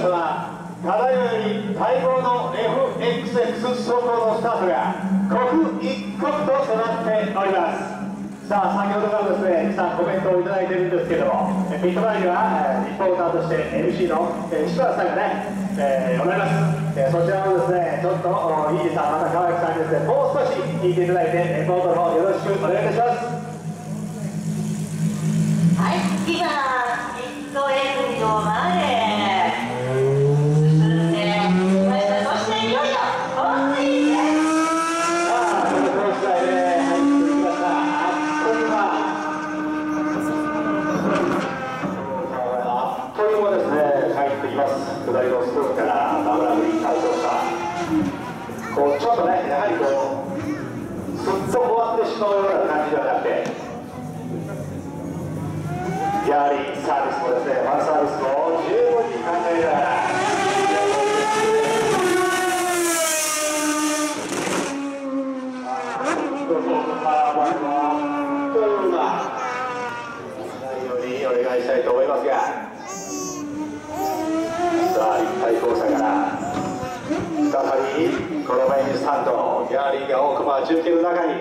様、ただいまより待望の FXX 走行のスタートが刻一刻と迫っております。さあ、先ほどからですね、たくさんコメントをいただいているんですけれども、ピット前にはリポーターとして MC の柴田さんがね、おられます。そちらのですね、ちょっとイージさん、また川内さんにですね、もう少し聞いていただいて、レポートの方よろしくお願いいたします。はい、今、ピットエンドまで進んできました。そしていよいよコースインです。さあ、このコース内で入ってきました。あっという間ですね、入ってきます。下りのストーンからまもなくインターションしたこうちょっとね、やはりこうすっと終わってしまうような感じではなくて、やはりサービスもですね、ファンサービスも十分に考えながらお願いしたいと思いますが、さあ、立体交差から再びこのメインスタンド、ギャラリーが多く待ち受ける中に